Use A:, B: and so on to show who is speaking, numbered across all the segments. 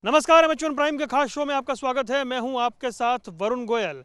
A: नमस्कार, एमएच1 प्राइम के खास शो में आपका स्वागत है। मैं हूं आपके साथ वरुण गोयल।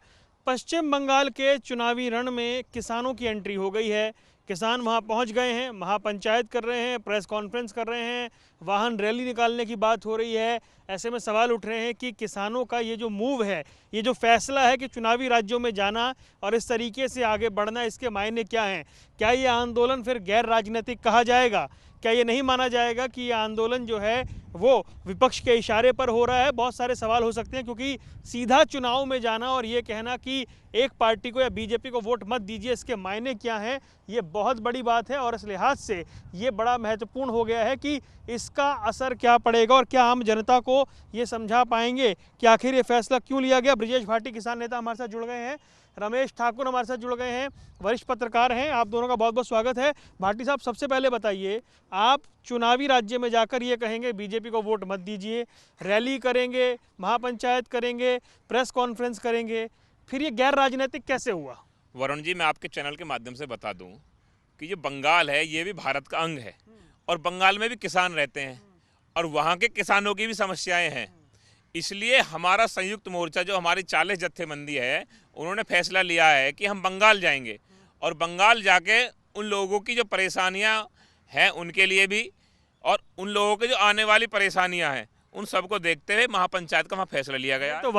A: पश्चिम बंगाल के चुनावी रण में किसानों की एंट्री हो गई है। किसान वहां पहुंच गए हैं, महापंचायत कर रहे हैं, प्रेस कॉन्फ्रेंस कर रहे हैं, वाहन रैली निकालने की बात हो रही है। ऐसे में सवाल उठ रहे हैं कि किसानों का ये जो मूव है, ये जो फैसला है कि चुनावी राज्यों में जाना और इस तरीके से आगे बढ़ना, इसके मायने क्या हैं? क्या ये आंदोलन फिर गैर राजनीतिक कहा जाएगा? क्या ये नहीं माना जाएगा कि ये आंदोलन जो है वो विपक्ष के इशारे पर हो रहा है? बहुत सारे सवाल हो सकते हैं, क्योंकि सीधा चुनाव में जाना और ये कहना कि एक पार्टी को या बीजेपी को वोट मत दीजिए, इसके मायने क्या हैं, ये बहुत बड़ी बात है। और इस लिहाज से ये बड़ा महत्वपूर्ण हो गया है कि इसका असर क्या पड़ेगा और क्या आम जनता को ये समझा पाएंगे कि आखिर ये फैसला क्यों लिया गया। ब्रजेश भाटी किसान नेता हमारे साथ जुड़ गए हैं, रमेश ठाकुर हमारे साथ जुड़ गए हैं, वरिष्ठ पत्रकार हैं। आप दोनों का बहुत बहुत स्वागत है। भाटी साहब, सबसे पहले बताइए, आप चुनावी राज्य में जाकर ये कहेंगे बीजेपी को वोट मत दीजिए, रैली करेंगे, महापंचायत करेंगे, प्रेस कॉन्फ्रेंस करेंगे, फिर ये गैर राजनीतिक कैसे हुआ?
B: वरुण जी, मैं आपके चैनल के माध्यम से बता दूं कि ये बंगाल है, ये भी भारत का अंग है और बंगाल में भी किसान रहते हैं और वहाँ के किसानों की भी समस्याएं हैं। इसलिए हमारा संयुक्त मोर्चा, जो हमारी 40 जत्थेबंदी है, उन्होंने फैसला लिया है कि हम बंगाल जाएंगे और बंगाल जाके उन लोगों की जो परेशानियां हैं उनके लिए भी और उन लोगों के जो आने वाली परेशानियां हैं उन सबको देखते हुए महापंचायत का वहाँ फैसला लिया गया है।
A: तो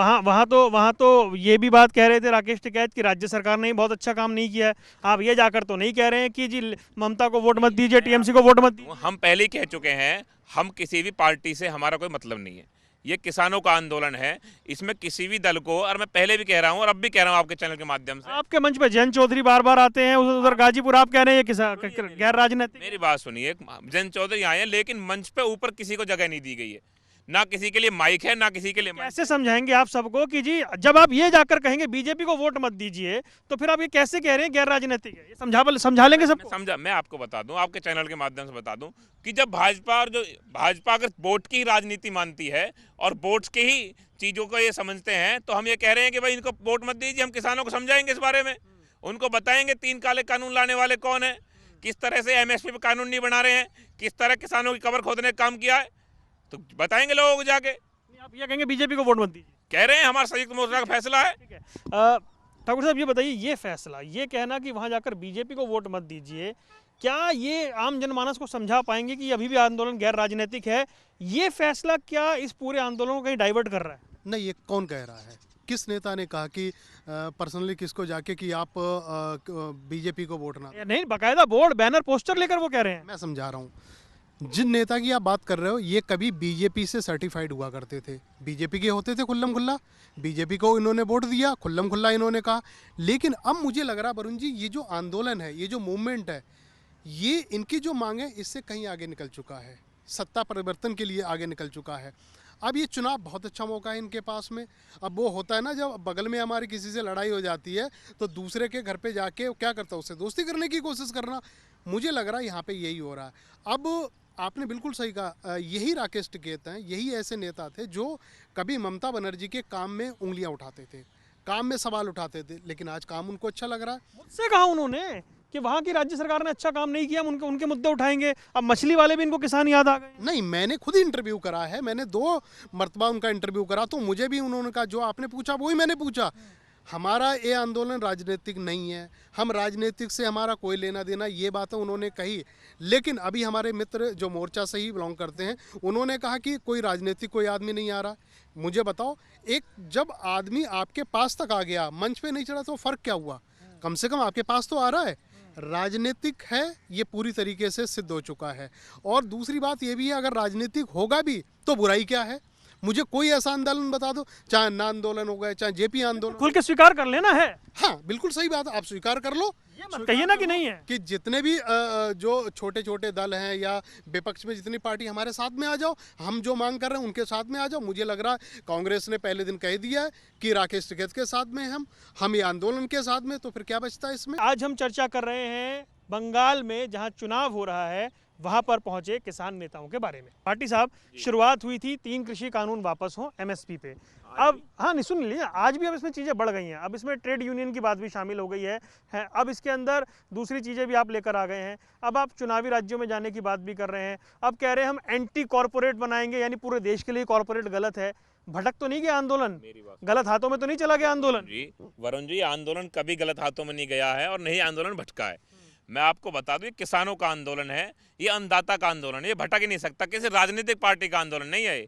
A: वहाँ तो ये भी बात कह रहे थे राकेश टिकैत कि राज्य सरकार ने बहुत अच्छा काम नहीं किया है। आप ये जाकर तो नहीं कह रहे हैं कि जी ममता को वोट मत दीजिए, टीएमसी को वोट मत दीजिए।
B: हम पहले ही कह चुके हैं, हम किसी भी पार्टी से हमारा कोई मतलब नहीं है। ये किसानों का आंदोलन है, इसमें किसी भी दल को, और मैं पहले भी कह रहा हूँ और अब भी कह रहा हूँ आपके चैनल के माध्यम से।
A: आपके मंच पे जयंत चौधरी बार बार आते हैं, उधर गाजीपुर, आप कह रहे हैं ये गैर राजनीतिक।
B: मेरी बात सुनिए, जयंत चौधरी आए हैं लेकिन मंच पे ऊपर किसी को जगह नहीं दी गई है, ना किसी के लिए माइक है, ना किसी के लिए माइक।
A: कैसे समझाएंगे आप सबको कि जी जब आप ये जाकर कहेंगे बीजेपी को वोट मत दीजिए, तो फिर आप ये कैसे कह रहे हैं गैर राजनीतिक है? ये समझा लेंगे सबको?
B: समझा, मैं आपको बता दूं, आपके चैनल के माध्यम से बता दूं कि जब भाजपा अगर वोट की राजनीति मानती है और वोट्स के ही चीजों को ये समझते हैं, तो हम ये कह रहे हैं कि भाई इनको वोट मत दीजिए। हम किसानों को समझाएंगे इस बारे में, उनको बताएंगे 3 काले कानून लाने वाले कौन है, किस तरह से एमएसपी पे कानून नहीं बना रहे हैं, किस तरह किसानों की कबर खोदने का काम किया है, तो बताएंगे लोगों को जाके।
A: आप ये कहेंगे बीजेपी को वोट मत दीजिए,
B: कह रहे हैं हमारा संयुक्त मोर्चा का फैसला है।
A: ठीक है। ठाकुर साहब, ये बताइए, ये फैसला, ये कहना कि वहां जाकर बीजेपी को वोट मत दीजिए, क्या ये आम जनमानस को समझा पाएंगे कि अभी भी आंदोलन गैर राजनीतिक है? ये फैसला क्या इस पूरे आंदोलन को कहीं डाइवर्ट कर रहा है?
C: नहीं, ये कौन कह रहा है? किस नेता ने कहा कि पर्सनली किसको जाके कि आप बीजेपी को वोट ना?
A: नहीं, बाकायदा बोर्ड, बैनर, पोस्टर लेकर वो कह रहे हैं।
C: मैं समझा रहा हूँ, जिन नेता की आप बात कर रहे हो ये कभी बीजेपी से सर्टिफाइड हुआ करते थे, बीजेपी के होते थे खुल्लम खुल्ला, बीजेपी को इन्होंने वोट दिया, खुल्लम खुल्ला इन्होंने कहा। लेकिन अब मुझे लग रहा वरुण जी, ये जो आंदोलन है, ये जो मूवमेंट है, ये इनकी जो मांग है इससे कहीं आगे निकल चुका है, सत्ता परिवर्तन के लिए आगे निकल चुका है। अब ये चुनाव बहुत अच्छा मौका है इनके पास में। अब वो होता है ना, जब बगल में हमारी किसी से लड़ाई हो जाती है तो दूसरे के घर पे जाके क्या करता है, उससे दोस्ती करने की कोशिश करना। मुझे लग रहा है यहाँ पे यही हो रहा है। अब आपने बिल्कुल सही कहा, यही राकेश टिकैत हैं, यही ऐसे नेता थे जो कभी ममता बनर्जी के काम में उंगलियां उठाते थे, काम में सवाल उठाते थे, लेकिन आज काम उनको अच्छा लग रहा है।
A: मुझसे कहा उन्होंने कि वहां की राज्य सरकार ने अच्छा काम नहीं किया, हम उनके मुद्दे उठाएंगे। अब मछली वाले भी इनको किसान याद आ गए।
C: नहीं, मैंने खुद ही इंटरव्यू करा है, मैंने 2 मरतबा उनका इंटरव्यू करा, तो मुझे भी उन्होंने कहा, जो आपने पूछा वही मैंने पूछा। हमारा ये आंदोलन राजनीतिक नहीं है, हम राजनीतिक से हमारा कोई लेना देना, ये बातें उन्होंने कही। लेकिन अभी हमारे मित्र जो मोर्चा से ही बिलोंग करते हैं, उन्होंने कहा कि कोई राजनीतिक कोई आदमी नहीं आ रहा। मुझे बताओ, एक जब आदमी आपके पास तक आ गया, मंच पे नहीं चढ़ा, तो फ़र्क क्या हुआ? कम से कम आपके पास तो आ रहा है। राजनीतिक है, ये पूरी तरीके से सिद्ध हो चुका है। और दूसरी बात ये भी है, अगर राजनीतिक होगा भी तो बुराई क्या है? मुझे कोई ऐसा आंदोलन बता दो, चाहे अन्ना आंदोलन हो गए, चाहे जेपी आंदोलन।
A: खुल के स्वीकार कर लेना है।
C: हाँ, बिल्कुल सही बात है, आप स्वीकार कर लो।
A: ये मत कहिए ना कि नहीं है।
C: कि जितने भी जो छोटे छोटे दल हैं या विपक्ष में जितनी पार्टी, हमारे साथ में आ जाओ, हम जो मांग कर रहे हैं उनके साथ में आ जाओ। मुझे लग रहा है कांग्रेस ने पहले दिन कह दिया है कि राकेश टिकैत के साथ में हम ये आंदोलन के साथ में, तो फिर क्या बचता है इसमें?
A: आज हम चर्चा कर रहे हैं बंगाल में, जहां चुनाव हो रहा है, वहां पर पहुंचे किसान नेताओं के बारे में। पार्टी साहब, शुरुआत हुई थी 3 कृषि कानून वापस हो एमएसपी पे। अब हाँ नहीं, सुन लीजिए, आज भी अब इसमें चीज़ें बढ़ गई हैं। अब इसमें ट्रेड यूनियन की बात भी शामिल हो गई है। अब इसके अंदर दूसरी चीज़ें भी आप लेकर आ गए हैं। अब आप चुनावी राज्यों में जाने की बात भी कर रहे हैं। अब कह रहे हैं हम एंटी कॉर्पोरेट बनाएंगे, यानी पूरे देश के लिए कॉर्पोरेट गलत है। भटक तो नहीं गया आंदोलन? गलत हाथों में तो नहीं चला गया आंदोलन?
B: जी वरुण जी, आंदोलन कभी गलत हाथों में नहीं गया है और नहीं आंदोलन भटका है। मैं आपको बता दूं, ये किसानों का आंदोलन है, ये अन्नदाता का आंदोलन है, ये भटक ही नहीं सकता। किसी राजनीतिक पार्टी का आंदोलन नहीं है।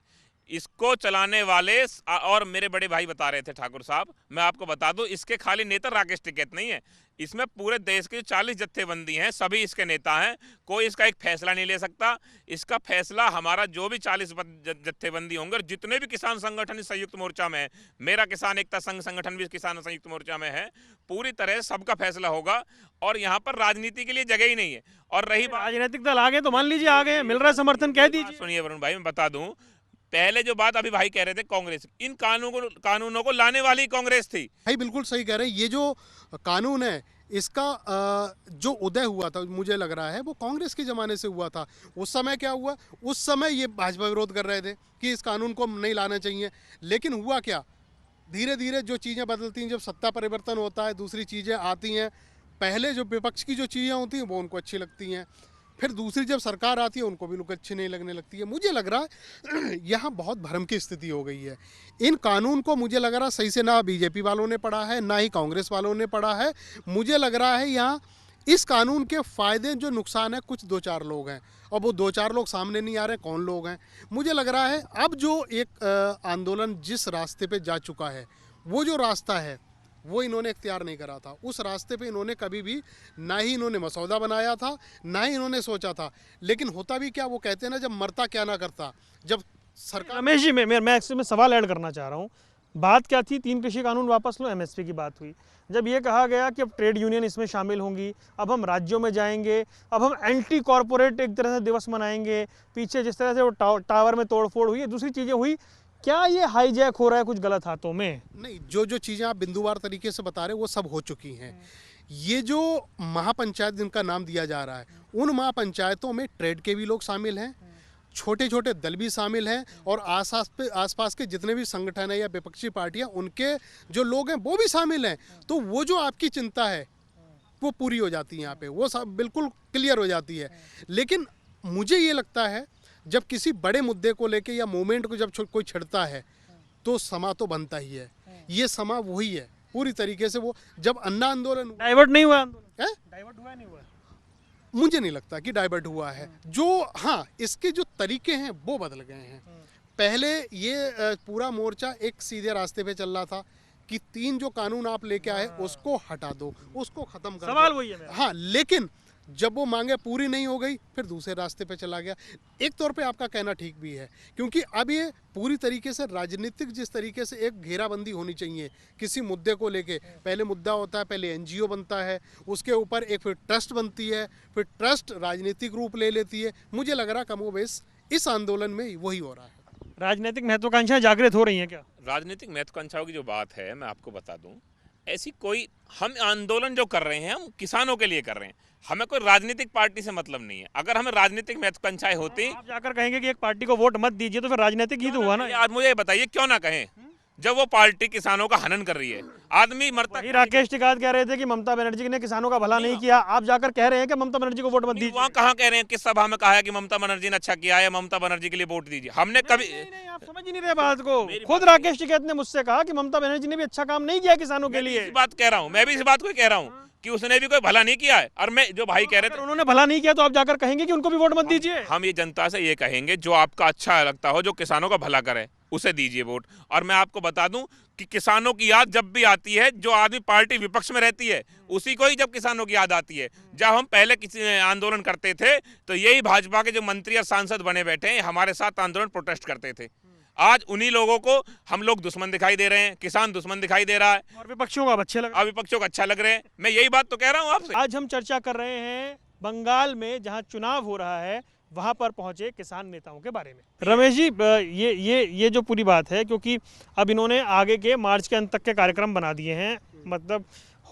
B: इसको चलाने वाले और मेरे बड़े भाई बता रहे थे ठाकुर साहब, मैं आपको बता दूं, इसके खाली नेता राकेश टिकैत नहीं है, इसमें पूरे देश के 40 जत्थेबंदी हैं, सभी इसके नेता हैं। कोई इसका एक फैसला नहीं ले सकता। इसका फैसला हमारा जो भी 40 जत्थेबंदी होंगे और जितने भी किसान संगठन इस संयुक्त मोर्चा में है, मेरा किसान एकता संघ संगठन भी किसान संयुक्त मोर्चा में है, पूरी तरह सबका फैसला होगा और यहाँ पर राजनीति के लिए जगह ही नहीं है। और रही
A: राजनीतिक दल आ गए तो मान लीजिए आ गए, मिल रहा है समर्थन, कह दीजिए।
B: सुनिए वरुण भाई, मैं बता दूं, पहले जो बात अभी भाई कह रहे थे कांग्रेस, इन कानूनों को लाने वाली कांग्रेस थी।
C: भाई बिल्कुल सही कह रहे हैं। ये जो कानून है इसका जो उदय हुआ था, मुझे लग रहा है वो कांग्रेस के ज़माने से हुआ था। उस समय क्या हुआ, उस समय ये भाजपा विरोध कर रहे थे कि इस कानून को नहीं लाना चाहिए। लेकिन हुआ क्या, धीरे धीरे जो चीज़ें बदलती हैं, जब सत्ता परिवर्तन होता है दूसरी चीज़ें आती हैं। पहले जो विपक्ष की जो चीज़ें होती हैं वो उनको अच्छी लगती हैं, फिर दूसरी जब सरकार आती है उनको भी लोग अच्छी नहीं लगने लगती है। मुझे लग रहा है यहाँ बहुत भ्रम की स्थिति हो गई है। इन कानून को मुझे लग रहा सही से ना बीजेपी वालों ने पढ़ा है, ना ही कांग्रेस वालों ने पढ़ा है। मुझे लग रहा है यहाँ इस कानून के फ़ायदे जो नुकसान है, कुछ 2-4 लोग हैं और वो 2-4 लोग सामने नहीं आ रहे। कौन लोग हैं? मुझे लग रहा है अब जो एक आंदोलन जिस रास्ते पे जा चुका है, वो जो रास्ता है वो इन्होंने इख्तियार नहीं करा था। उस रास्ते पे इन्होंने कभी भी ना ही इन्होंने मसौदा बनाया था, ना ही इन्होंने सोचा था। लेकिन होता भी क्या, वो कहते हैं ना, जब मरता क्या ना करता। जब सरकार
A: रमेश जी, मैं इसमें सवाल ऐड करना चाह रहा हूँ। बात क्या थी, 3 कृषि कानून वापस लो, एमएसपी की बात हुई। जब ये कहा गया कि अब ट्रेड यूनियन इसमें शामिल होंगी, अब हम राज्यों में जाएंगे, अब हम एंटी कॉर्पोरेट एक तरह से दिवस मनाएंगे, पीछे जिस तरह से वो टावर में तोड़फोड़ हुई, दूसरी चीज़ें हुई, क्या ये हाईजैक हो रहा है कुछ गलत हाथों में?
C: नहीं, जो चीज़ें आप बिंदुवार तरीके से बता रहे हो वो सब हो चुकी हैं। ये जो महापंचायत जिनका नाम दिया जा रहा है, उन महापंचायतों में ट्रेड के भी लोग शामिल हैं, छोटे छोटे दल भी शामिल हैं और आसपास के जितने भी संगठन है या विपक्षी पार्टियां, उनके जो लोग हैं वो भी शामिल हैं। तो वो जो आपकी चिंता है वो पूरी हो जाती है यहाँ पे, वो सब बिल्कुल क्लियर हो जाती है। लेकिन मुझे ये लगता है जब किसी बड़े मुद्दे को लेके या मूवमेंट को जब कोई छिड़ता है तो समा तो बनता ही है। ये समा वही है पूरी तरीके से। वो जब अन्ना आंदोलन
A: डाइवर्ट नहीं हुआ आंदोलन? डाइवर्ट हुआ नहीं हुआ?
C: मुझे नहीं लगता कि डाइवर्ट हुआ है। जो हाँ, इसके जो तरीके हैं वो बदल गए हैं। पहले ये पूरा मोर्चा एक सीधे रास्ते पे चल रहा था कि 3 जो कानून आप लेके आए उसको हटा दो, उसको खत्म कर दो।
A: सवाल वही है मेरा।
C: हाँ, लेकिन जब वो मांगे पूरी नहीं हो गई फिर दूसरे रास्ते पे चला गया। एक तौर पे आपका कहना ठीक भी है, क्योंकि अब ये पूरी तरीके से राजनीतिक, जिस तरीके से एक घेराबंदी होनी चाहिए किसी मुद्दे को लेके। पहले मुद्दा होता है, पहले एनजीओ बनता है, उसके ऊपर एक फिर ट्रस्ट बनती है, फिर ट्रस्ट राजनीतिक रूप ले लेती है। मुझे लग रहा कमोबेश इस आंदोलन में वही हो रहा है।
A: राजनीतिक महत्वाकांक्षाएं जागृत हो रही हैं क्या?
B: राजनीतिक महत्वाकांक्षाओं की जो बात है, मैं आपको बता दूं, ऐसी कोई, हम आंदोलन जो कर रहे हैं हम किसानों के लिए कर रहे हैं, हमें कोई राजनीतिक पार्टी से मतलब नहीं है। अगर हमें राजनीतिक महत्वाकांक्षाएं होती,
A: आप जाकर कहेंगे कि एक पार्टी को वोट मत दीजिए तो फिर राजनीतिक ही तो हुआ ना।
B: आज मुझे बताइए क्यों ना कहें, जब वो पार्टी किसानों का हनन कर रही है, आदमी मरता।
A: राकेश टिकैत कह रहे थे कि ममता बनर्जी ने किसानों का भला नहीं किया, आप जाकर कह रहे हैं कि ममता बनर्जी को वोट मत दीजिए।
B: वहाँ कहाँ कह रहे हैं, किस सभा में कहा है कि ममता बनर्जी ने अच्छा किया है, ममता बनर्जी के लिए वोट दीजिए? हमने कभी
A: नहीं, आप समझ ही नहीं रहे बात को। खुद राकेश टिकैत ने मुझसे कहा कि ममता बनर्जी ने भी अच्छा काम नहीं किया किसानों के लिए।
B: बात कह रहा हूँ, मैं भी इस बात को कह रहा हूँ कि उसने भी कोई भला नहीं किया है। और मैं जो भाई कह रहे थे,
A: उन्होंने भला नहीं किया तो आप जाकर कहेंगे कि उनको भी वोट मत दीजिए।
B: हम ये जनता से ये कहेंगे, जो आपका अच्छा लगता हो, जो किसानों का भला करे, उसे दीजिए वोट। और मैं आपको बता दूं कि किसानों की याद जब भी आती है, जो आदमी पार्टी विपक्ष में रहती है उसी को ही जब किसानों की याद आती है। जब हम पहले किसी आंदोलन करते थे तो यही भाजपा के जो मंत्री और सांसद बने बैठे हैं हमारे साथ आंदोलन प्रोटेस्ट करते थे। आज उन्हीं लोगों को हम लोग दुश्मन दिखाई दे रहे हैं, किसान दुश्मन दिखाई दे रहा है
A: और विपक्षियों का अच्छे लग रहा है।
B: विपक्षों को अच्छा लग रहे हैं। मैं यही बात तो कह रहा हूँ आपसे।
A: आज हम चर्चा कर रहे हैं बंगाल में जहां चुनाव हो रहा है, वहां पर पहुंचे किसान नेताओं के बारे में। रमेश जी, ये जो पूरी बात है, क्योंकि अब इन्होंने आगे के मार्च के अंत तक के कार्यक्रम बना दिए हैं, मतलब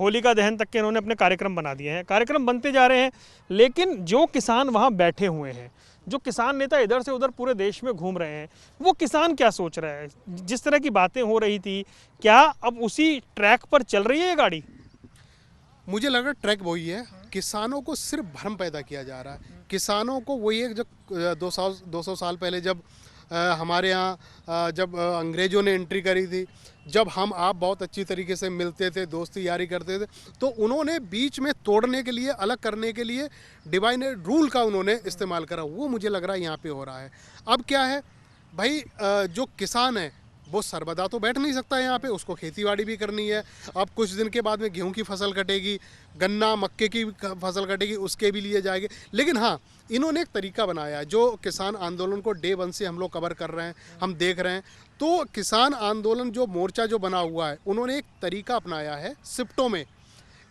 A: होलिका दहन तक के इन्होंने अपने कार्यक्रम बना दिए हैं, कार्यक्रम बनते जा रहे हैं। लेकिन जो किसान वहाँ बैठे हुए हैं, जो किसान नेता इधर से उधर पूरे देश में घूम रहे हैं, वो किसान क्या सोच रहा है? जिस तरह की बातें हो रही थी, क्या अब उसी ट्रैक पर चल रही है ये गाड़ी?
C: मुझे लगा ट्रैक वही है, किसानों को सिर्फ भ्रम पैदा किया जा रहा है। किसानों को वही है जो 200 साल पहले जब हमारे यहाँ जब अंग्रेज़ों ने एंट्री करी थी, जब हम आप बहुत अच्छी तरीके से मिलते थे, दोस्ती यारी करते थे, तो उन्होंने बीच में तोड़ने के लिए, अलग करने के लिए डिवाइडेड रूल का उन्होंने इस्तेमाल करा। वो मुझे लग रहा है यहाँ पे हो रहा है। अब क्या है भाई, जो किसान है वो सर्वदा तो बैठ नहीं सकता है यहाँ पे, उसको खेतीबाड़ी भी करनी है। अब कुछ दिन के बाद में गेहूं की फसल कटेगी, गन्ना मक्के की फसल कटेगी, उसके भी लिए जाएंगे। लेकिन हाँ, इन्होंने एक तरीका बनाया है, जो किसान आंदोलन को डे 1 से हम लोग कवर कर रहे हैं, हम देख रहे हैं। तो किसान आंदोलन जो मोर्चा जो बना हुआ है, उन्होंने एक तरीका अपनाया है शिफ्टों में,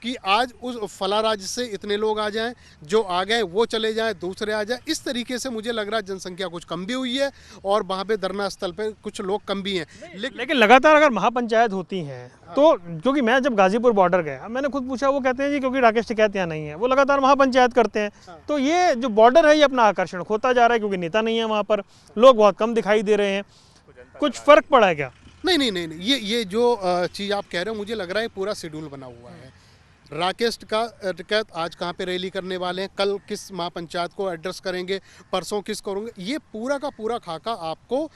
C: कि आज उस फला राज्य से इतने लोग आ जाएं, जो आ गए वो चले जाएं, दूसरे आ जाएं। इस तरीके से मुझे लग रहा है जनसंख्या कुछ कम भी हुई है और वहाँ पे धरना स्थल पे कुछ लोग कम भी हैं।
A: लेकिन लगातार अगर महापंचायत होती हैं तो, क्योंकि मैं जब गाजीपुर बॉर्डर गया, मैंने खुद पूछा, वो कहते हैं जी क्योंकि राकेश टिकैत यहाँ नहीं है, वो लगातार महापंचायत करते हैं। तो ये जो बॉर्डर है ये अपना आकर्षण खोता जा रहा है, क्योंकि नेता नहीं है वहाँ पर, लोग बहुत कम दिखाई दे रहे हैं। कुछ फर्क पड़ा है क्या?
C: नहीं, ये जो चीज़ आप कह रहे हो, मुझे लग रहा है पूरा शेड्यूल बना हुआ है। राकेश टिकैत आज कहाँ पे रैली करने वाले हैं, कल किस महापंचायत को एड्रेस करेंगे, परसों किस करेंगे, ये पूरा का पूरा खाका आपको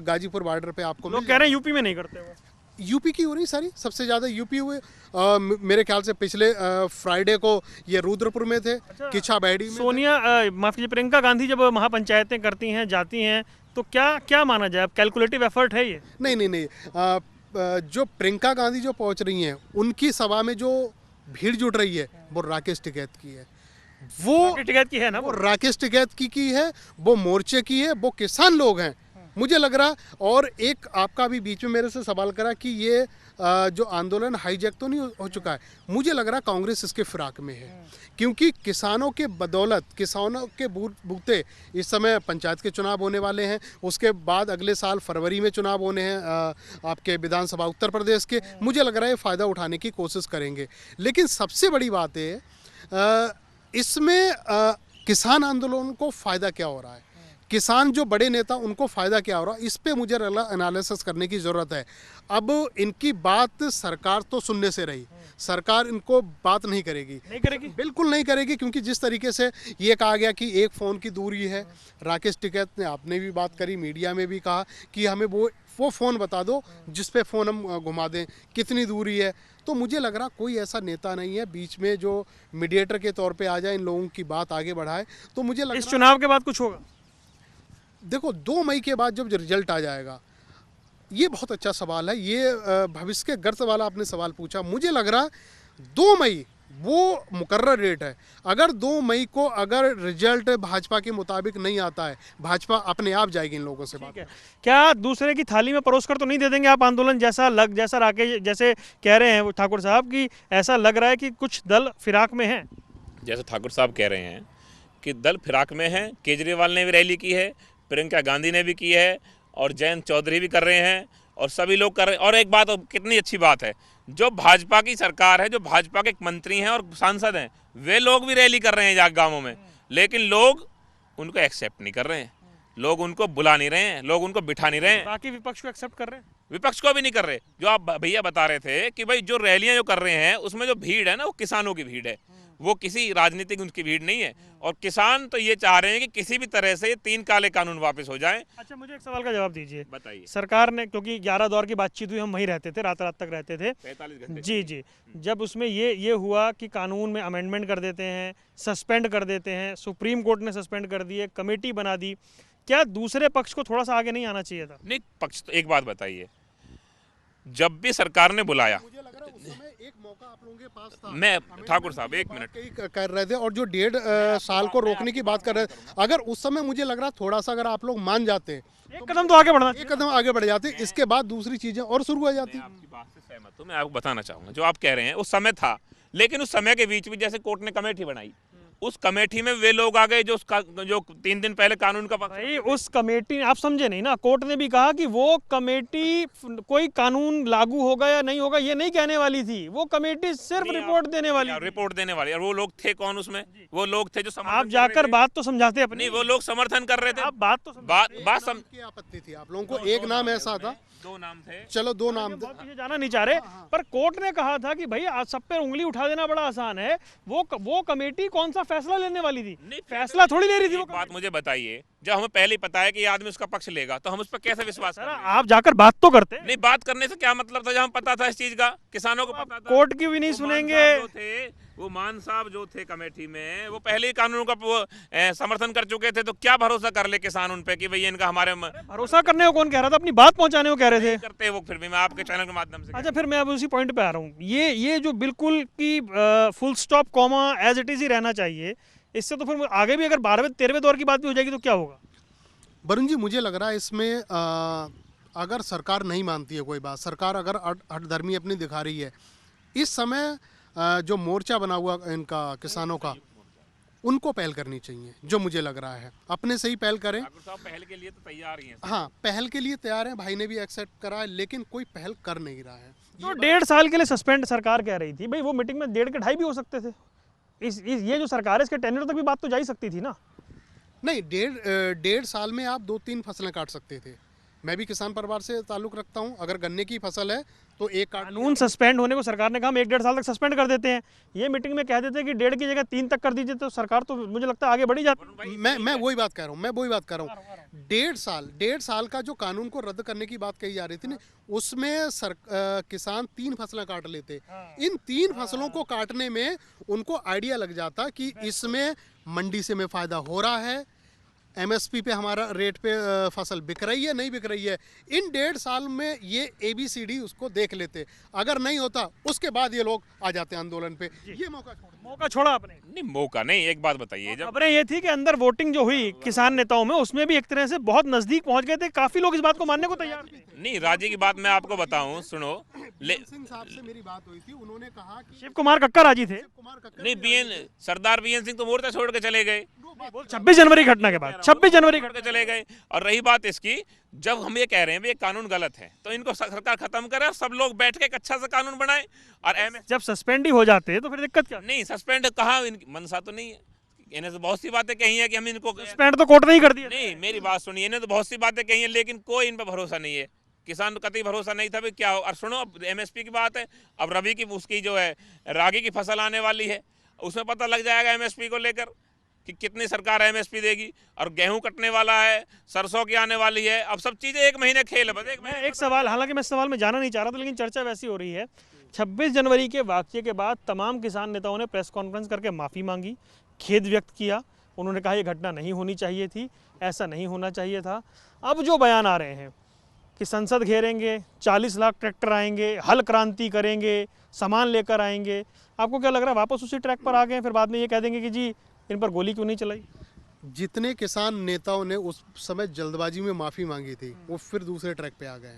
C: गाजीपुर बॉर्डर पे आपको
A: लोग कह रहे हैं यूपी में नहीं करते वो।
C: यूपी की हो रही सारी, सबसे ज़्यादा यूपी हुए। मेरे ख्याल से पिछले फ्राइडे को ये रुद्रपुर में थे, किच्छा बैडी में।
A: सोनिया माफ कीजिए, प्रियंका गांधी जब महापंचायतें करती हैं, जाती हैं, तो क्या माना जाए, कैलकुलेटिव एफर्ट है ये?
C: नहीं, जो प्रियंका गांधी जो पहुंच रही हैं, उनकी सभा में जो भीड़ जुट रही है वो राकेश टिकैत की है। वो
A: टिकैत की है ना,
C: वो राकेश टिकैत की है, वो मोर्चे की है, वो किसान लोग हैं मुझे लग रहा। और एक आपका भी बीच में मेरे से सवाल करा कि ये जो आंदोलन हाईजैक तो नहीं हो चुका है, मुझे लग रहा कांग्रेस इसके फिराक में है, क्योंकि किसानों के बदौलत, किसानों के बूते इस समय पंचायत के चुनाव होने वाले हैं, उसके बाद अगले साल फरवरी में चुनाव होने हैं आपके विधानसभा उत्तर प्रदेश के। मुझे लग रहा है फ़ायदा उठाने की कोशिश करेंगे। लेकिन सबसे बड़ी बात है इसमें किसान आंदोलन को फ़ायदा क्या हो रहा है, किसान जो बड़े नेता उनको फ़ायदा क्या हो रहा है, इस पे मुझे एनालिसिस करने की ज़रूरत है। अब इनकी बात सरकार तो सुनने से रही, सरकार इनको बात नहीं करेगी, बिल्कुल नहीं करेगी, क्योंकि जिस तरीके से ये कहा गया कि एक फ़ोन की दूरी है। राकेश टिकैत ने, आपने भी बात करी, मीडिया में भी कहा कि हमें वो फ़ोन बता दो जिस पे फ़ोन हम घुमा दें, कितनी दूरी है। तो मुझे लग रहा कोई ऐसा नेता नहीं है बीच में जो मीडिएटर के तौर पे आ जाए, इन लोगों की बात आगे बढ़ाए। तो मुझे लग
A: इस चुनाव के बाद कुछ होगा?
C: देखो 2 मई के बाद जब रिजल्ट आ जाएगा, ये बहुत अच्छा सवाल है, ये भविष्य के गर्त वाला आपने सवाल पूछा। मुझे लग रहा 2 मई वो मुकर्रर डेट है। अगर 2 मई को अगर रिजल्ट भाजपा के मुताबिक नहीं आता है, भाजपा अपने आप जाएगी इन लोगों से बात।
A: क्या दूसरे की थाली में परोस कर तो नहीं दे देंगे आप आंदोलन? जैसा राकेश जैसे कह रहे हैं ठाकुर साहब कि ऐसा लग रहा है कि कुछ दल फिराक में हैं।
B: जैसे ठाकुर साहब कह रहे हैं कि दल फिराक में हैं, केजरीवाल ने भी रैली की है, प्रियंका गांधी ने भी की है, और जयंत चौधरी भी कर रहे हैं, और सभी लोग कर रहे हैं। और एक बात, कितनी अच्छी बात है, जो भाजपा की सरकार है, जो भाजपा के मंत्री हैं और सांसद हैं, वे लोग भी रैली कर रहे हैं गांवों में, लेकिन लोग उनको एक्सेप्ट नहीं कर रहे हैं, लोग उनको बुला नहीं रहे हैं, लोग उनको बिठा नहीं रहे हैं।
A: बाकी विपक्ष को एक्सेप्ट कर रहे हैं?
B: विपक्ष को भी नहीं कर रहे। जो आप भैया बता रहे थे कि भाई जो रैलियां जो कर रहे हैं उसमें जो भीड़ है ना, वो किसानों की भीड़ है, वो किसी राजनीतिक उनकी भीड़ नहीं है। और किसान तो ये चाह रहे हैं कि किसी भी तरह से ये 3 काले कानून वापस हो जाएं।
A: अच्छा, मुझे एक सवाल का जवाब दीजिए।
B: बताइए।
A: सरकार ने, क्योंकि 11 दौर की बातचीत हुई, हम वहीं रहते थे, रात तक रहते थे,
B: 45 घंटे।
A: जी, जब उसमें ये हुआ कि कानून में अमेंडमेंट कर देते हैं, सस्पेंड कर देते हैं, सुप्रीम कोर्ट ने सस्पेंड कर दिए, कमेटी बना दी, क्या दूसरे पक्ष को थोड़ा सा आगे नहीं आना चाहिए था?
B: नहीं, पक्ष तो एक बात बताइए, जब भी सरकार ने बुलाया,
C: मुझे लग रहा है उस समय एक मौका आप लोगों के पास था।
B: मैं ठाकुर साहब 1 मिनट
C: कर रहे थे, और जो 1.5 साल को रोकने की बात कर रहे थे, अगर उस समय मुझे लग रहा थोड़ा सा अगर आप लोग मान जाते,
A: एक कदम तो आगे बढ़ना,
C: एक कदम आगे बढ़ जाते, इसके बाद दूसरी चीजें और शुरू हो जाती।
B: आपकी बात से सहमत हूं। मैं आपको बताना चाहूंगा, जो आप कह रहे हैं उस समय था, लेकिन उस समय के बीच में जैसे कोर्ट ने कमेटी बनाई, उस कमेटी में वे लोग आ गए जो जो 3 दिन पहले कानून का पक्ष।
A: भाई उस कमेटी, आप समझे नहीं ना, कोर्ट ने भी कहा कि वो कमेटी कोई कानून लागू होगा या नहीं होगा ये नहीं कहने वाली थी, वो कमेटी सिर्फ रिपोर्ट देने वाली थी।
B: रिपोर्ट देने वाली। और वो लोग थे कौन उसमें? वो लोग थे जो
A: आप जाकर बात तो समझाते अपनी।
B: नहीं, वो लोग समर्थन कर रहे थे।
A: आप बात तो
C: की आपत्ति थी आप लोगों को, एक नाम ऐसा था,
B: 2 नाम थे,
C: चलो 2 नाम
A: बहुत पीछे जाना नहीं चाह रहे, पर कोर्ट ने कहा था कि भाई आज सब पे उंगली उठा देना बड़ा आसान है। वो कमेटी कौन सा फैसला लेने वाली थी? फैसला थोड़ी ले रही थी वो।
B: बात मुझे बताइए, जब हमें पहले ही पता है कि ये आदमी उसका पक्ष लेगा तो हम उस पर कैसे विश्वास करें?
A: आप जाकर बात तो करते।
B: नहीं, बात करने से क्या मतलब था जब हमें पता था इस चीज का, किसानों को पता था।
A: कोर्ट की भी नहीं सुनेंगे।
B: वो मान साहब जो थे कमेटी में, वो पहले ही कानून का समर्थन कर चुके थे, तो क्या भरोसा कर ले किसान उन पे कि भैया इनका हमारे
A: भरोसा करने को कौन कह रहा था? अपनी बात पहुंचाने को कह रहे थे।
B: करते वो फिर भी मैं आपके चैनल के माध्यम से।
A: अच्छा, फिर मैं अब उसी पॉइंट पे आ रहा हूँ। ये जो बिल्कुल की full stop comma as it is ही रहना चाहिए, इससे तो फिर आगे भी अगर 12वें 13वें दौर की बात भी हो जाएगी तो क्या होगा?
C: वरुण जी, मुझे लग रहा है इसमें अगर सरकार नहीं मानती है कोई बात, सरकार अगर हठधर्मी अपनी दिखा रही है, इस समय जो मोर्चा बना हुआ इनका किसानों का, उनको पहल करनी चाहिए, जो मुझे लग रहा है। अपने से ही पहल करें।
B: पहल के लिए तो तैयार ही हैं।
C: हाँ, पहल के लिए तैयार हैं, भाई ने भी एक्सेप्ट करा है, लेकिन कोई पहल कर नहीं रहा है।
A: तो 1.5 साल के लिए सस्पेंड सरकार कह रही थी, भाई वो मीटिंग में 1.5 के 2.5 भी हो सकते थे। ये जो सरकार है इसके टेन्योर तक भी बात तो जा ही सकती थी ना।
C: नहीं, 1.5 साल में आप 2-3 फसलें काट सकते थे। मैं भी किसान परिवार से ताल्लुक़ रखता हूँ। अगर गन्ने की फसल है तो एक
A: कानून सस्पेंड होने को सरकार ने कहा हम 1.5 साल तक सस्पेंड कर देते हैं। ये मीटिंग में कह देते हैं कि 1.5 की जगह 3 तक कर दीजिए, तो सरकार तो मुझे लगता है आगे बढ़ी जाती।
C: मैं वही बात कह रहा हूँ। 1.5 साल का जो कानून को रद्द करने की बात कही जा रही थी ना, उसमें किसान 3 फसलें काट लेते। इन 3 फसलों को काटने में उनको आइडिया लग जाता कि इसमें मंडी से में फ़ायदा हो रहा है, एमएसपी पे हमारा रेट पे फसल बिक रही है नहीं बिक रही है। इन 1.5 साल में ये ABCD उसको देख लेते। अगर नहीं होता उसके बाद ये लोग आ जाते आंदोलन पे। ये मौका छोड़ा आपने।
B: नहीं, मौका नहीं। एक बात बताइए, जब
A: खबरें ये थी कि अंदर वोटिंग जो हुई किसान नेताओं में, उसमें भी एक तरह से बहुत नजदीक पहुंच गए थे, काफी लोग इस बात को मानने को तैयार थे।
B: नहीं, राज्य की बात मैं आपको बताऊं, सुनो।
C: सिंह साहब से मेरी बात हुई थी, उन्होंने कहा कि
A: शिव कुमार कक्कर राजी थे।
B: नहीं, सरदार BN सिंह तो मोर्चा छोड़ के चले गए
A: 26 जनवरी घटना के बाद। 26 जनवरी
B: छोड़ के चले गए। और रही बात इसकी, जब हम ये कह रहे हैं ये कानून गलत है, तो इनको सरकार खत्म करे और सब लोग बैठ के एक अच्छा सा कानून बनाए। और
A: जब सस्पेंड ही हो जाते तो फिर दिक्कत क्या?
B: नहीं, सस्पेंड कहाँ, मनसा तो नहीं है। इन्हें तो बहुत सी बातें कही है कि हम इनको
A: सस्पेंड तो कोर्ट ने ही कर दिया।
B: नहीं, मेरी बात सुनिए, इन्हें तो बहुत सी बातें कही है, लेकिन कोई इन पर भरोसा नहीं है। किसान को कतई भरोसा नहीं था भी क्या हो। और सुनो, अब MSP की बात है, अब रबी की उसकी जो है रागी की फसल आने वाली है, उसमें पता लग जाएगा MSP को लेकर कि कितनी सरकार MSP देगी। और गेहूं कटने वाला है, सरसों की आने वाली है, अब सब चीजें 1 महीने खेल है। बस
A: एक सवाल, हालांकि मैं इस सवाल में जाना नहीं चाह रहा था, लेकिन चर्चा वैसी हो रही है। 26 जनवरी के वाकये के बाद तमाम किसान नेताओं ने प्रेस कॉन्फ्रेंस करके माफ़ी मांगी, खेद व्यक्त किया। उन्होंने कहा ये घटना नहीं होनी चाहिए थी, ऐसा नहीं होना चाहिए था। अब जो बयान आ रहे हैं कि संसद घेरेंगे, 40 लाख ट्रैक्टर आएंगे, हल क्रांति करेंगे, सामान लेकर आएंगे, आपको क्या लग रहा है वापस उसी ट्रैक पर आ गए? फिर बाद में ये कह देंगे कि जी इन पर गोली क्यों नहीं चलाई?
C: जितने किसान नेताओं ने उस समय जल्दबाजी में माफ़ी मांगी थी, वो फिर दूसरे ट्रैक पे आ गए,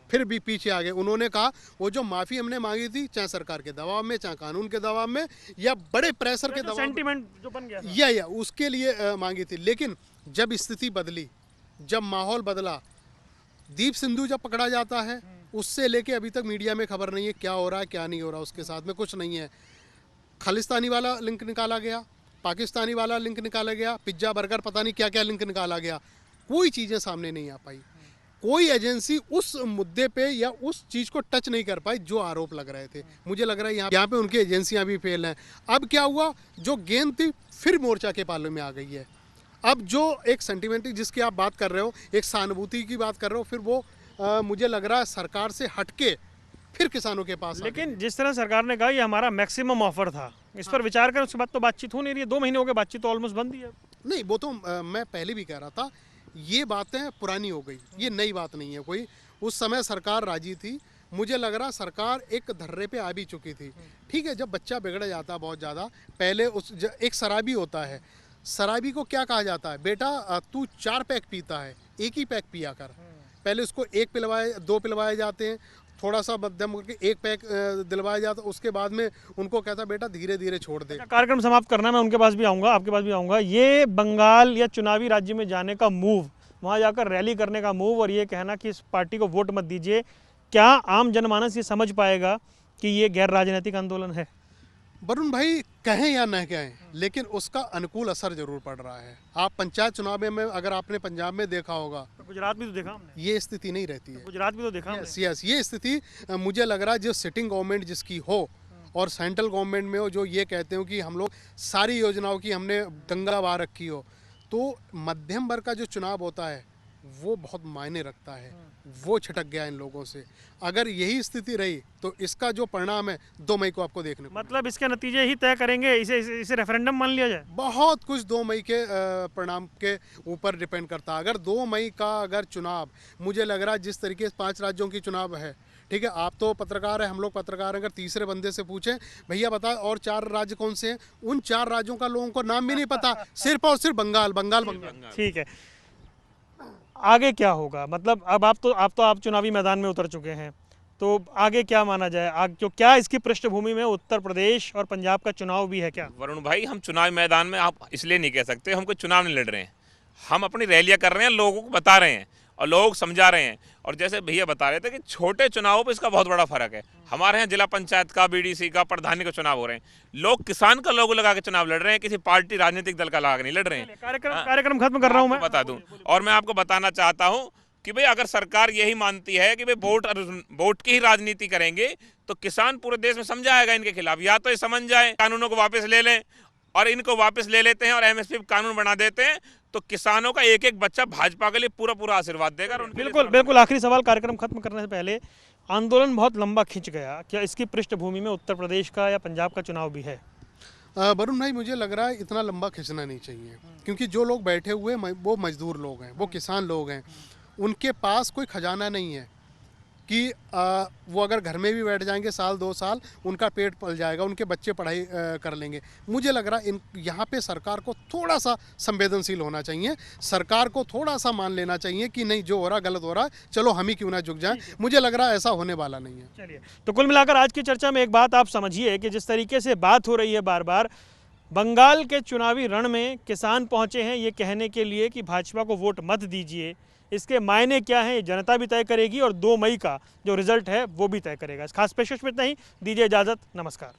C: फिर भी पीछे आ गए। उन्होंने कहा वो जो माफ़ी हमने मांगी थी, चाहे सरकार के दबाव में, चाहे कानून के दबाव में, या बड़े प्रेशर के दबाव,
A: सेंटीमेंट जो बन गया था,
C: या उसके लिए मांगी थी। लेकिन जब स्थिति बदली, जब माहौल बदला, दीप सिंधु जब पकड़ा जाता है, उससे लेके अभी तक मीडिया में खबर नहीं है क्या हो रहा है क्या नहीं हो रहा, उसके साथ में कुछ नहीं है। खालिस्तानी वाला लिंक निकाला गया, पाकिस्तानी वाला लिंक निकाला गया, पिज्ज़ा बर्गर पता नहीं क्या क्या लिंक निकाला गया, कोई चीज़ें सामने नहीं आ पाई। कोई एजेंसी उस मुद्दे पे या उस चीज़ को टच नहीं कर पाई जो आरोप लग रहे थे। मुझे लग रहा है यहाँ पे उनकी एजेंसियाँ भी फेल हैं। अब क्या हुआ, जो गेंद थी फिर मोर्चा के पाले में आ गई है। अब जो एक सेंटिमेंट जिसकी आप बात कर रहे हो, एक सहानुभूति की बात कर रहे हो, फिर वो मुझे लग रहा है सरकार से हटके फिर किसानों के पास।
A: लेकिन जिस तरह सरकार ने कहा ये हमारा मैक्सिमम ऑफर था, इस पर विचार करें, उसके बाद तो बातचीत हो नहीं रही है। 2 महीने हो गए, बातचीत तो ऑलमोस्ट बंद ही है।
C: नहीं, वो तो मैं पहले भी कह रहा था, ये बातें पुरानी हो गई, ये नई बात नहीं है कोई। उस समय सरकार राजी थी। मुझे लग रहा सरकार एक धर्रे पे आ भी चुकी थी। ठीक है, जब बच्चा बिगड़ जाता है बहुत ज़्यादा, पहले एक शराबी होता है, शराबी को क्या कहा जाता है, बेटा तू 4 पैक पीता है, एक ही पैक पिया कर। पहले उसको 1 पिलवाए, 2 पिलवाए जाते हैं, थोड़ा सा मध्यम करके एक पैक दिलवाया जाता, उसके बाद में उनको कहता बेटा धीरे धीरे छोड़ दे।
A: कार्यक्रम समाप्त करना, मैं उनके पास भी आऊँगा, आपके पास भी आऊँगा। ये बंगाल या चुनावी राज्य में जाने का मूव, वहाँ जाकर रैली करने का मूव और ये कहना कि इस पार्टी को वोट मत दीजिए, क्या आम जनमानस ये समझ पाएगा कि ये गैर राजनीतिक आंदोलन है?
C: वरुण भाई, कहें या न कहें, लेकिन उसका अनुकूल असर जरूर पड़ रहा है। आप पंचायत चुनाव में अगर आपने पंजाब में देखा होगा,
A: तो गुजरात भी तो देखा हमने,
C: ये स्थिति नहीं रहती है।
A: गुजरात भी तो देखा हमने।
C: यस, ये स्थिति मुझे लग रहा है जो सिटिंग गवर्नमेंट जिसकी हो और सेंट्रल गवर्नमेंट में हो, जो ये कहते हो कि हम लोग सारी योजनाओं की हमने गंगा बहा रखी हो, तो मध्यम वर्ग का जो चुनाव होता है वो बहुत मायने रखता है। वो छिटक गया इन लोगों से। अगर यही स्थिति रही तो इसका जो परिणाम है 2 मई को आपको देखने को
A: मतलब इसके नतीजे ही तय करेंगे, इसे रेफरेंडम मान लिया जाए?
C: बहुत कुछ 2 मई के परिणाम के ऊपर डिपेंड करता है। अगर 2 मई का अगर चुनाव, मुझे लग रहा है जिस तरीके से 5 राज्यों की चुनाव है, ठीक है, आप तो पत्रकार हैं, हम लोग पत्रकार हैं, अगर तीसरे बंदे से पूछें भैया बता और 4 राज्य कौन से हैं, उन 4 राज्यों का लोगों को नाम भी नहीं पता, सिर्फ और सिर्फ बंगाल बंगाल बंगाल।
A: ठीक है, आगे क्या होगा? मतलब अब आप चुनावी मैदान में उतर चुके हैं, तो आगे क्या माना जाए? जो क्या इसकी पृष्ठभूमि में उत्तर प्रदेश और पंजाब का चुनाव भी है क्या?
B: वरुण भाई, हम चुनावी मैदान में आप इसलिए नहीं कह सकते, हम कोई चुनाव नहीं लड़ रहे हैं, हम अपनी रैलियां कर रहे हैं, लोगों को बता रहे हैं और लोग समझा रहे हैं। और जैसे भैया बता रहे थे कि छोटे चुनावों पे इसका बहुत बड़ा फर्क है। हमारे यहाँ जिला पंचायत का, बीडीसी का, प्रधानी का चुनाव हो रहे हैं, लोग किसान का लोगो लगा के चुनाव लड़ रहे हैं, किसी पार्टी राजनीतिक दल का लगा के नहीं लड़ रहे हैं।
A: कार्यक्रम खत्म कर रहा हूँ मैं,
B: बता दूं, और मैं आपको बताना चाहता हूँ कि भाई अगर सरकार यही मानती है कि भाई वोट की ही राजनीति करेंगे, तो किसान पूरे देश में समझाएगा इनके खिलाफ। या तो ये समझ जाए, कानूनों को वापस ले लें, और इनको वापस ले लेते हैं और एमएसपी कानून बना देते हैं, तो किसानों का एक एक बच्चा भाजपा के लिए पूरा पूरा आशीर्वाद देगा।
A: बिल्कुल आखिरी सवाल कार्यक्रम खत्म करने से पहले, आंदोलन बहुत लंबा खिंच गया, क्या इसकी पृष्ठभूमि में उत्तर प्रदेश का या पंजाब का चुनाव भी है?
C: वरुण भाई, मुझे लग रहा है इतना लंबा खिंचना नहीं चाहिए, क्योंकि जो लोग बैठे हुए वो मजदूर लोग हैं, वो किसान लोग हैं, उनके पास कोई खजाना नहीं है कि वो अगर घर में भी बैठ जाएंगे 1-2 साल, उनका पेट पल जाएगा, उनके बच्चे पढ़ाई कर लेंगे। मुझे लग रहा है यहाँ पे सरकार को थोड़ा सा संवेदनशील होना चाहिए, सरकार को थोड़ा सा मान लेना चाहिए कि नहीं, जो हो रहा गलत हो रहा है, चलो हम ही क्यों ना झुक जाएं। मुझे लग रहा है ऐसा होने वाला नहीं है।
A: चलिए, तो कुल मिलाकर आज की चर्चा में एक बात आप समझिए कि जिस तरीके से बात हो रही है बार बार, बंगाल के चुनावी रण में किसान पहुंचे हैं ये कहने के लिए कि भाजपा को वोट मत दीजिए, इसके मायने क्या हैं ये जनता भी तय करेगी और 2 मई का जो रिजल्ट है वो भी तय करेगा। इस खास पेशकश में इतना ही, दीजिए इजाज़त, नमस्कार।